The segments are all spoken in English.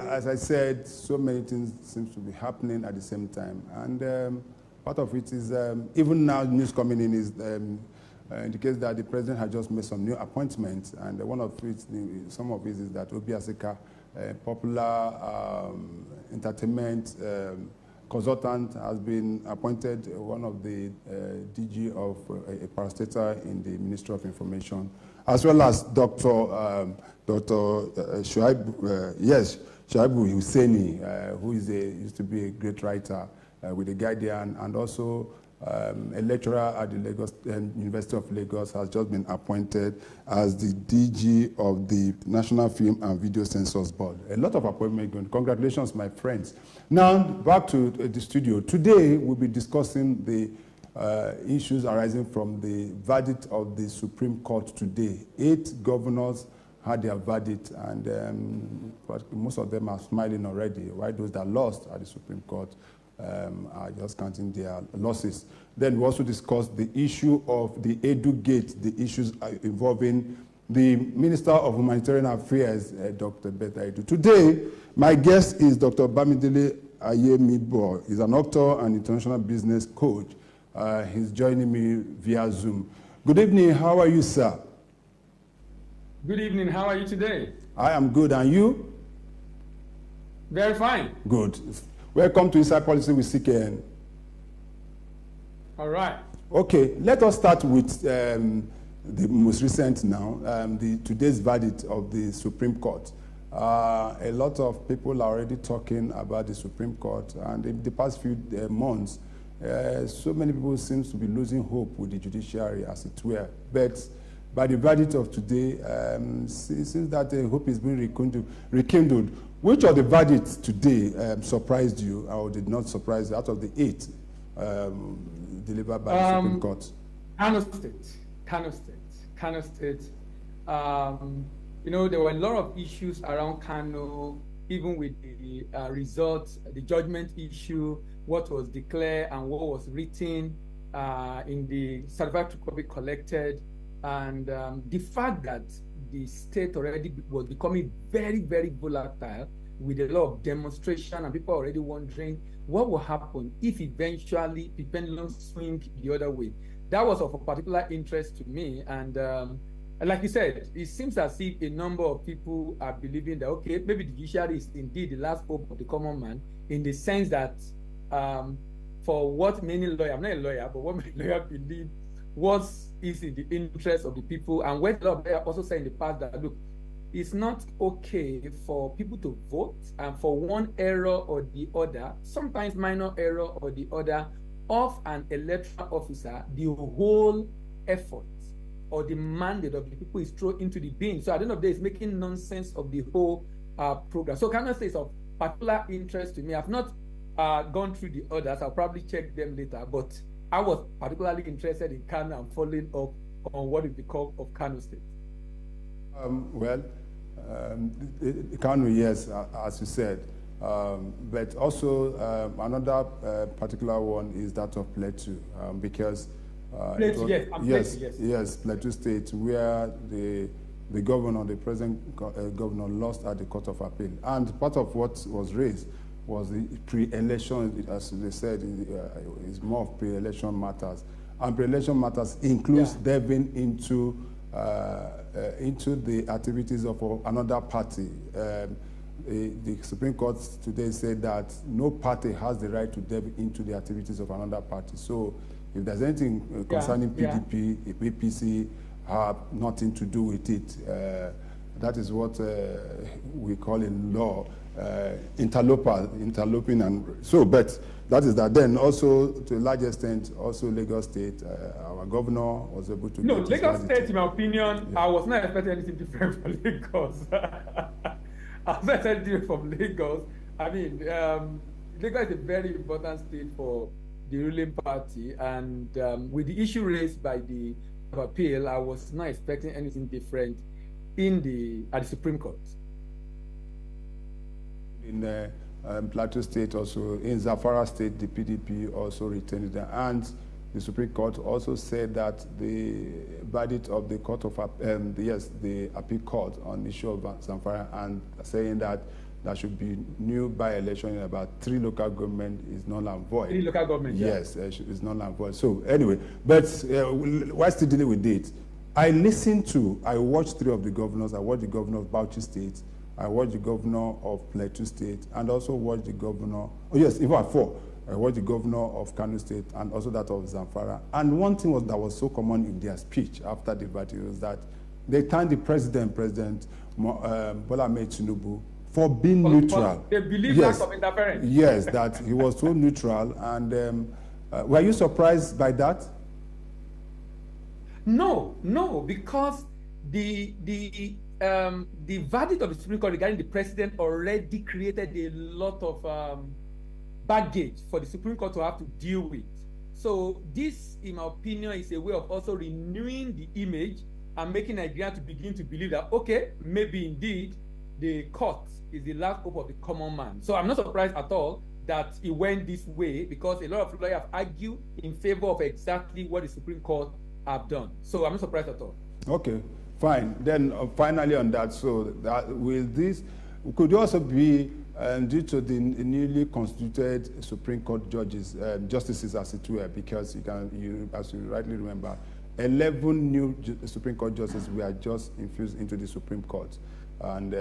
as I said, so many things seem to be happening at the same time. And part of it is, even now news coming in is indicates that the president has just made some new appointments. And one of it, some of it is that Obi Asika, a popular entertainment consultant, has been appointed one of the DG of a parastatal in the Ministry of Information, as well as Dr. Shuaibu Hussaini, who used to be a great writer with The Guardian, and also a lecturer at the Lagos University of Lagos, has just been appointed as the DG of the National Film and Video Censors Board. A lot of appointments going. Congratulations, my friends. Now, back to the studio. Today, we'll be discussing the issues arising from the verdict of the Supreme Court today. 8 governors had their verdict, and but most of them are smiling already, while those that lost at the Supreme Court are just counting their losses. Then we also discussed the issue of the Edu Gate, the issues involving the Minister of Humanitarian Affairs, Dr. Betta. Today, my guest is Dr. Bamidele Ayemibo. He's an author and international business coach. He's joining me via Zoom. Good evening. How are you, sir? Good evening. How are you today? I am good. And you? Very fine. Good. Welcome to Inside Policy with CKN. All right. Okay, let us start with the most recent now, today's verdict of the Supreme Court. A lot of people are already talking about the Supreme Court, and in the past few months, so many people seem to be losing hope with the judiciary, as it were. But by the verdict of today, since that hope is being rekindled, which of the verdicts today surprised you or did not surprise you out of the 8 delivered by the Supreme Court? Kano State. You know, there were a lot of issues around Kano, even with the results, the judgment issue, what was declared and what was written in the certificate copy collected, and the fact that the state already was becoming very, very volatile with a lot of demonstration, and people are already wondering what will happen if eventually the pendulum swing the other way. That was of a particular interest to me, and like you said, it seems as if a number of people are believing that, okay, maybe the judiciary is indeed the last hope of the common man, in the sense that for what many lawyers, I'm not a lawyer, but what many lawyers believe is in the interest of the people, and what a lot of lawyers also say in the past that, look, it's not okay for people to vote, and for one error or the other, sometimes minor error or the other, of an electoral officer, the whole effort or the mandate of the people is thrown into the bin. So at the end of the day, it's making nonsense of the whole program. So Kano State is of particular interest to me. I've not gone through the others. I'll probably check them later, but I was particularly interested in Kano and following up on what is the call of Kano State. Kano, yes, as you said, but also another particular one is that of Plateau, because Plateau State, where the governor, the present governor, lost at the Court of Appeal, and part of what was raised was the pre-election, as they said, is more of pre-election matters, and pre-election matters includes delving into the activities of another party. The Supreme Court today said that no party has the right to delve into the activities of another party. So if there's anything concerning PDP, APC have nothing to do with it. That is what we call in law interloping, and so. But that is that. Then also, to a large extent, also Lagos State, our governor was able to. No, Lagos State, in my opinion, I was not expecting anything different from Lagos. I was not expecting different from Lagos. I mean, Lagos is a very important state for the ruling party, and with the issue raised by the appeal, I was not expecting anything different at the Supreme Court. In Plateau State, also in Zamfara State, the PDP also retained it, and the Supreme Court also said that the verdict of the Court of the Appeal Court on the issue of Zamfara, and saying that there should be new by-election in about 3 local government is null and void. 3 local governments, yes, it's null and void. So anyway, but while still dealing with it, I watched 3 of the governors. I watched the governor of Bauchi State, I watched the governor of Plateau State, and also watched the governor, in fact 4. I watched the governor of Kano State and also that of Zamfara. And one thing that was so common in their speech after the battle was that they thanked the President Bola Ahmed Tinubu for being neutral. They believe lack of interference. Yes, that he was so neutral. And were you surprised by that? No, because the verdict of the Supreme Court regarding the president already created a lot of baggage for the Supreme Court to have to deal with. So this, in my opinion, is a way of also renewing the image and making Nigeria to begin to believe that, okay, maybe indeed the court is the last hope of the common man. So I'm not surprised at all that it went this way, because a lot of lawyers have argued in favor of exactly what the Supreme Court have done. So I'm not surprised at all. Okay, fine. Then finally on that, so that could also be due to the newly constituted Supreme Court justices, as it were, because as you rightly remember, 11 new Supreme Court justices were just infused into the Supreme Court, and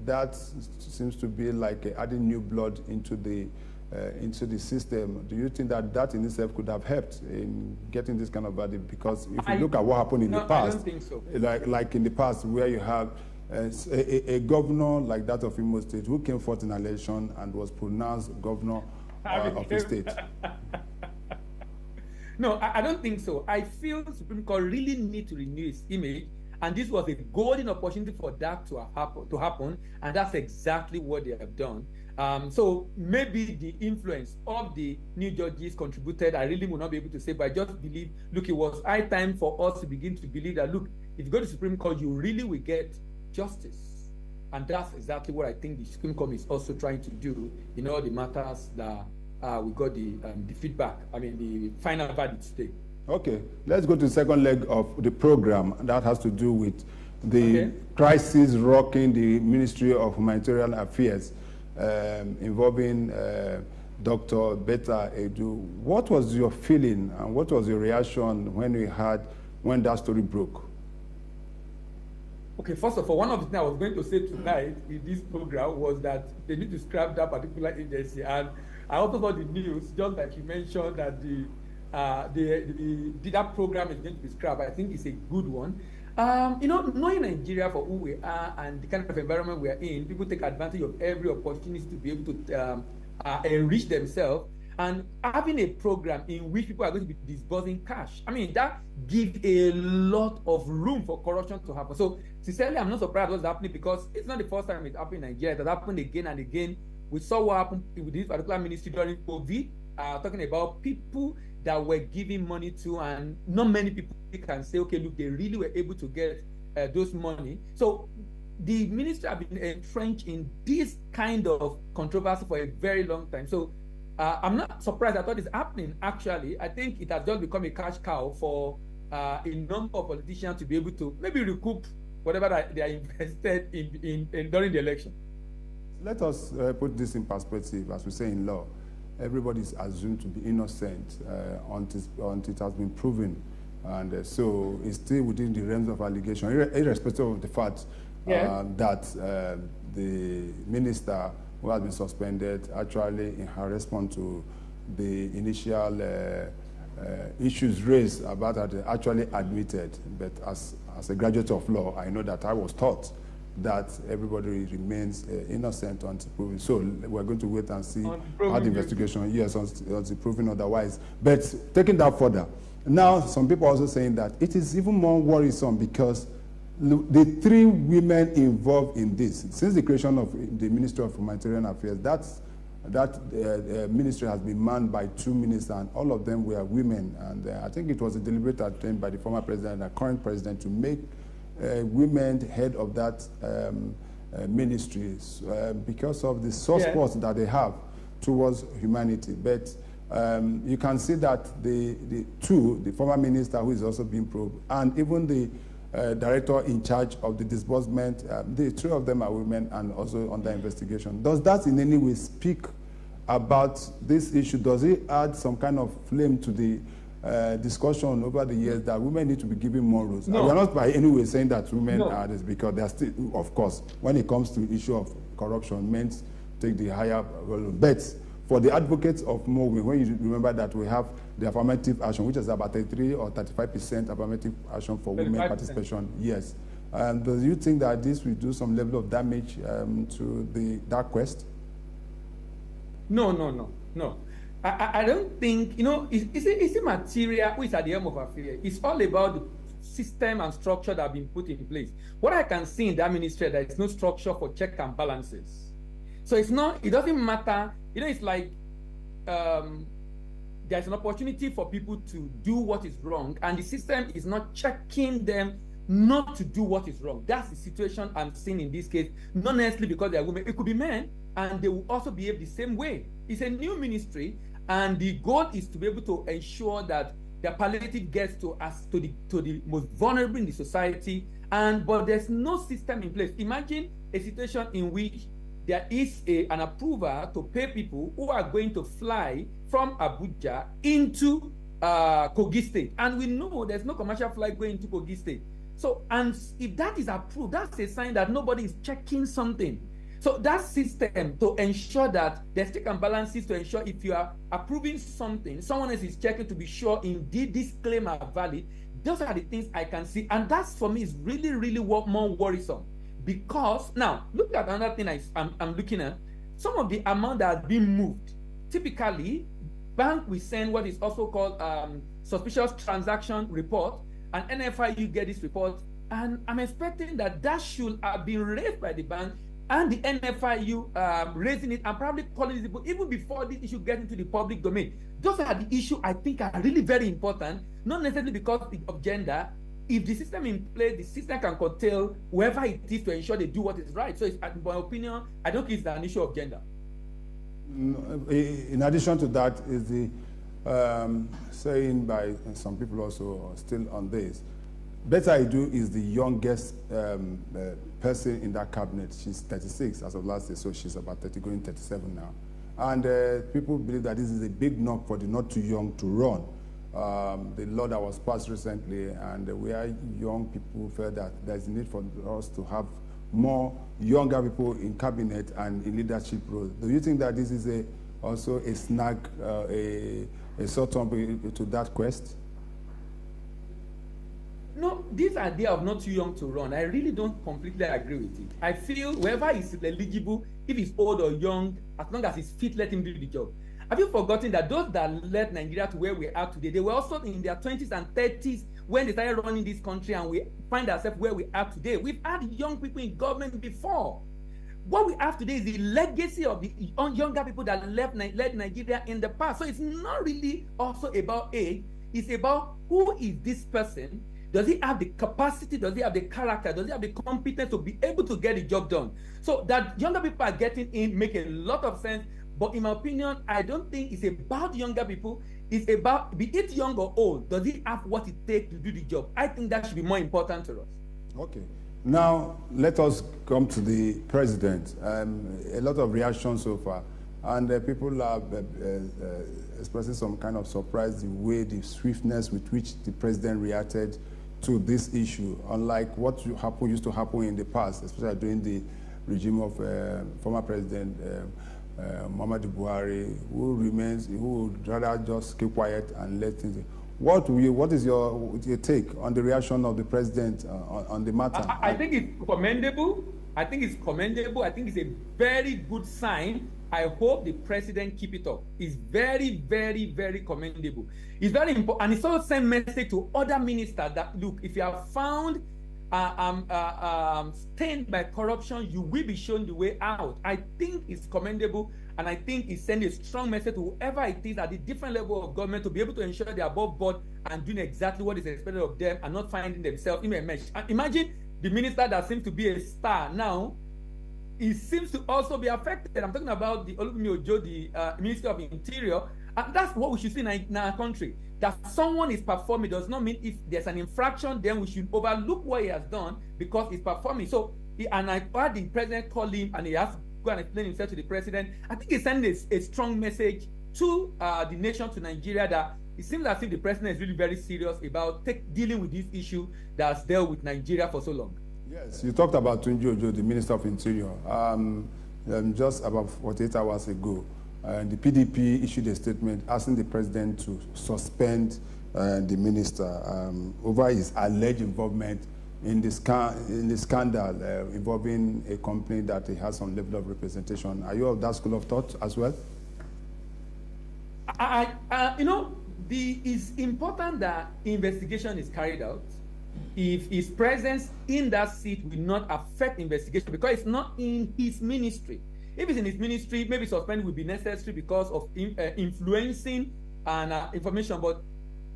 that seems to be like adding new blood into the system. Do you think that in itself could have helped in getting this kind of verdict? Because if you look at what happened in the past, I don't think so. like in the past, where you have a governor like that of Imo State who came forth in an election and was pronounced governor of the state. No, I don't think so. I feel the Supreme Court really need to renew its image, and this was a golden opportunity for that to happen, and that's exactly what they have done. So maybe the influence of the new judges contributed. I really will not be able to say, but I just believe, look, it was high time for us to begin to believe that, look, if you go to the Supreme Court, you really will get justice. And that's exactly what I think the Supreme Court is also trying to do in all the matters that we got the feedback, the final verdict today. Okay, let's go to the second leg of the program. That has to do with the crisis rocking the Ministry of Humanitarian Affairs, involving Dr. Betta. What was your feeling and what was your reaction when that story broke? Okay, first of all, one of the things I was going to say tonight in this program was that they need to scrap that particular agency. And I also saw the news, just like you mentioned, that that program is going to be scrapped. I think it's a good one. Knowing Nigeria for who we are and the kind of environment we are in, people take advantage of every opportunity to be able to enrich themselves. And having a program in which people are going to be disbursing cash, that gives a lot of room for corruption to happen. So sincerely, I'm not surprised what's happening, because it's not the first time it's happened in Nigeria. It has happened again and again. We saw what happened with this particular ministry during COVID, talking about people that were giving money to, and not many people can say, okay, look, they really were able to get those money. So the ministry have been entrenched in this kind of controversy for a very long time. So I'm not surprised at what is happening, actually. I think it has just become a cash cow for a number of politicians to be able to maybe recoup whatever they are invested in during the election. Let us put this in perspective. As we say in law, everybody is assumed to be innocent until it has been proven. And so it's still within the realms of allegation, irrespective of the fact that the minister who has been suspended, actually, in her response to the initial issues raised about that, actually admitted. But as a graduate of law, I know that I was taught that everybody remains innocent until proven. So we're going to wait and see how the investigation, until proven otherwise. But taking that further, now some people are also saying that it is even more worrisome because the 3 women involved in this, since the creation of the Ministry of Humanitarian Affairs, that ministry has been manned by 2 ministers, and all of them were women. And I think it was a deliberate attempt by the former president and the current president to make women head of that ministry because of the soft spots that they have towards humanity. But you can see that the former minister who is also being probed, and even the director in charge of the disbursement. The three of them are women and also under investigation. Does that in any way speak about this issue? Does it add some kind of flame to the discussion over the years that women need to be given more roles? No. We are not by any way saying that women No. are this, because they are still, of course, when it comes to issue of corruption, men take the higher role. But for the advocates of more women, when you remember that we have the affirmative action, which is about 33 or 35% affirmative action for women 35%. participation, yes. Do you think that this will do some level of damage to that quest? No. I don't think, it's a material which is at the end of affair. It's all about the system and structure that have been put in place. What I can see in that ministry, there is no structure for check and balances. So it doesn't matter, it's like there's an opportunity for people to do what is wrong, and the system is not checking them not to do what is wrong. That's the situation I'm seeing in this case, not necessarily because they are women. It could be men, and they will also behave the same way. It's a new ministry, and the goal is to be able to ensure that the palliative gets to the most vulnerable in the society, but there's no system in place. Imagine a situation in which there is an approval to pay people who are going to fly from Abuja into Kogi State, and we know there's no commercial flight going to Kogi State. So, and if that is approved, that's a sign that nobody is checking something. So that system to ensure that there's check and balances, to ensure if you are approving something, someone else is checking to be sure indeed this claim are valid. Those are the things I can see, and that's for me is really, really more worrisome. Because now look at another thing I'm looking at. Some of the amount that has been moved, typically bank will send what is also called suspicious transaction report, and NFIU get this report, and I'm expecting that should have been raised by the bank and the NFIU raising it and probably calling it even before this issue gets into the public domain. Those are the issues I think are really very important, not necessarily because of gender. If the system in place, the system can curtail whoever it is to ensure they do what is right. So, in my opinion, I don't think it's an issue of gender. In addition to that, is the saying by some people also still on this, Betta Idu is the youngest person in that cabinet. She's 36 as of last year, so she's about 30, going 37 now. And people believe that this is a big knock for the not too young to run. The law that was passed recently, and where young people felt that there's a need for us to have more younger people in cabinet and in leadership roles. Do you think that this is also a snag, a sort of to that quest? No, this idea of not too young to run, I really don't completely agree with it. I feel whoever is eligible, if he's old or young, as long as he's fit, let him do the job. Have you forgotten that those that led Nigeria to where we are today, they were also in their 20s and 30s when they started running this country, and we find ourselves where we are today. We've had young people in government before. What we have today is the legacy of the younger people that led Nigeria in the past. So it's not really also about age. It's about who is this person. Does he have the capacity? Does he have the character? Does he have the competence to be able to get the job done? So that younger people are getting in make a lot of sense. But in my opinion, I don't think it's about younger people. It's about, be it young or old, does he have what it takes to do the job? I think that should be more important to us. Okay. Now, let us come to the president. A lot of reactions so far. And people are expressing some kind of surprise, the way, the swiftness with which the president reacted to this issue, unlike what used to happen in the past, especially during the regime of former president Muhammadu Buhari, who would rather just keep quiet and let things. What is your take on the reaction of the president on the matter? I think it's commendable. I think it's commendable. I think it's a very good sign. I hope the president keep it up. It's very, very, very commendable. It's very important, and it's also send message to other ministers that look, if you are found stained by corruption, you will be shown the way out. I think it's commendable, and I think it sends a strong message to whoever it is at the different level of government to be able to ensure they are above board and doing exactly what is expected of them and not finding themselves in a mesh. Imagine the minister that seems to be a star now, it seems to also be affected. I'm talking about the Olubunmi Ojo, the Minister of Interior, and that's what we should see in our country. that someone is performing does not mean if there's an infraction, then we should overlook what he has done because he's performing. So, and I heard the president call him and he has to go and explain himself to the president. I think he's sending a strong message to the nation, to Nigeria, that it seems as if the president is really very serious about dealing with this issue that's dealt with Nigeria for so long. Yes, you talked about Tunji Ojo, the Minister of Interior. Just about 48 hours ago, the PDP issued a statement asking the president to suspend the minister over his alleged involvement in the scandal involving a company that he has some level of representation. Are you of that school of thought as well? It's important that investigation is carried out. If his presence in that seat will not affect investigation, because it's not in his ministry. If it's in his ministry, maybe suspending will be necessary because of influencing and information. But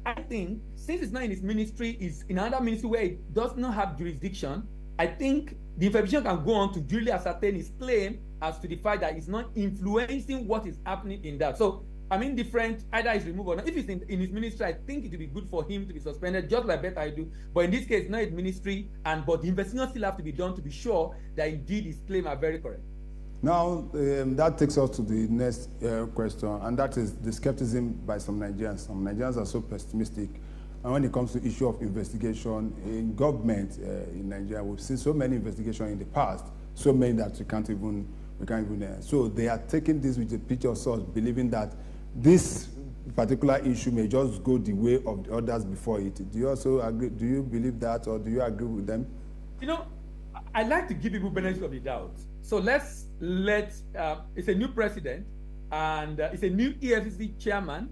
I think since it's not in his ministry, it's in another ministry where it does not have jurisdiction, I think the information can go on to duly ascertain his claim as to the fact that it's not influencing what is happening in that. So I'm indifferent, either it's removed or not. If it's in his ministry, I think it would be good for him to be suspended, just like Betta I do. But in this case, not his ministry, but the investigation still have to be done to be sure that indeed his claims are very correct. Now, that takes us to the next question, and that is the skepticism by some Nigerians. Some Nigerians are so pessimistic. And when it comes to the issue of investigation in government in Nigeria, we've seen so many investigations in the past, so many that we can't even so they are taking this with a pinch of salt, believing that this particular issue may just go the way of the others before it. Do you also agree? Do you believe that, or do you agree with them? I like to give people benefit of the doubt. So it's a new president and it's a new EFCC chairman.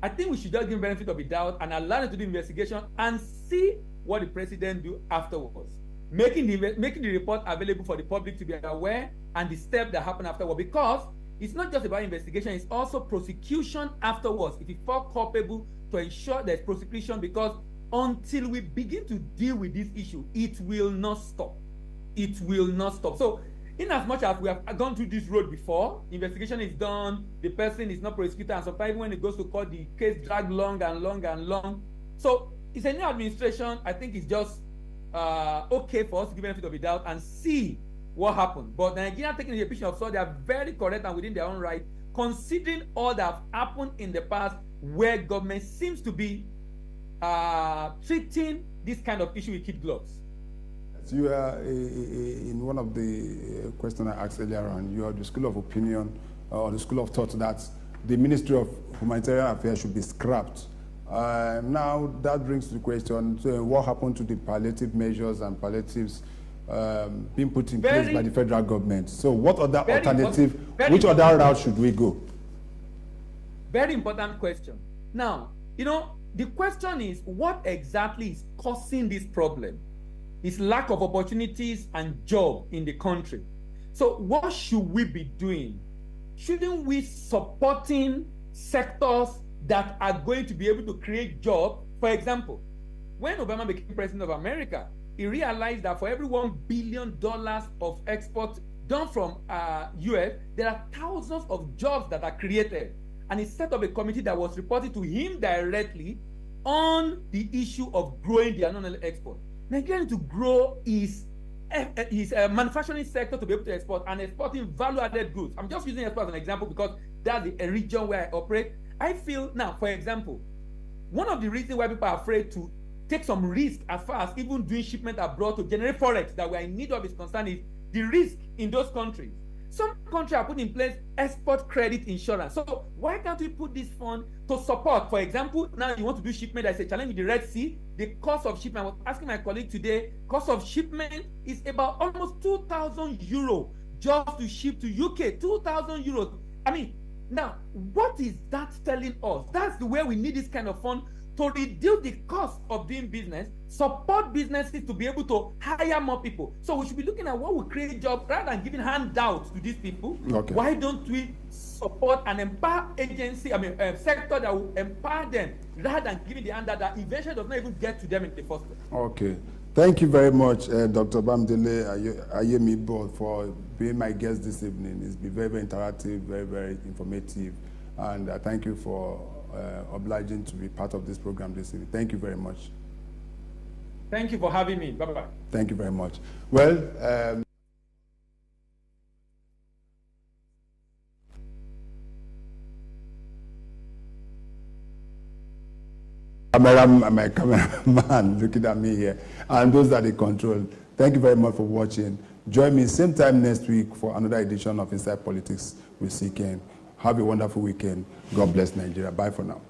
I think we should just give benefit of the doubt and allow them to do investigation and see what the president do afterwards. Making the report available for the public to be aware and the steps that happen afterwards, because it's not just about investigation, it's also prosecution afterwards. If you fall culpable, to ensure there's prosecution, because until we begin to deal with this issue, it will not stop. It will not stop. So, in as much as we have gone through this road before, investigation is done, the person is not prosecuted, and sometimes when it goes to court, the case drags long and long and long. So, it's a new administration. I think it's just okay for us to give benefit of the doubt and see what happened. But Nigeria taking the position of so they are very correct and within their own right, considering all that have happened in the past where government seems to be treating this kind of issue with kid gloves. You are in one of the questions I asked earlier on, you are the school of opinion or the school of thought that the Ministry of Humanitarian Affairs should be scrapped. Now that brings the question, so what happened to the palliative measures and palliatives being put in place by the federal government? So what other alternative, which other route should we go? Very important question. Now, the question is, what exactly is causing this problem? It's lack of opportunities and job in the country. So what should we be doing? Shouldn't we supporting sectors that are going to be able to create jobs? For example, when Obama became president of America, he realized that for every $1 billion of export done from US, there are thousands of jobs that are created. And he set up a committee that was reported to him directly on the issue of growing the non-oil export. Nigeria needs to grow his manufacturing sector to be able to export and exporting value-added goods. I'm just using export as an example because that's the region where I operate. I feel now, for example, one of the reasons why people are afraid to take some risk as far as even doing shipment abroad to generate forex that we are in need of is concerned is the risk in those countries. Some countries are putting in place export credit insurance. So why can't we put this fund to support? For example, now you want to do shipment, there's a challenge with the Red Sea. The cost of shipment, I was asking my colleague today, cost of shipment is about almost 2,000 euros just to ship to UK, 2,000 euros. I mean, now, what is that telling us? That's the way we need this kind of fund to reduce the cost of doing business, support businesses to be able to hire more people. So we should be looking at what will create jobs rather than giving handouts to these people. Okay. Why don't we support and empower sector that will empower them rather than giving the handout that eventually does not even get to them in the first place? Okay. Thank you very much, Dr. Bamidele Ayemibo, for being my guest this evening. It's been very, very interactive, very, very informative. and thank you for obliging to be part of this program this evening. Thank you very much. Thank you for having me. Bye-bye. Thank you very much. Well, my cameraman looking at me here, and those that they control. Thank you very much for watching. Join me same time next week for another edition of Inside Politics with CKN. Have a wonderful weekend. God bless Nigeria. Bye for now.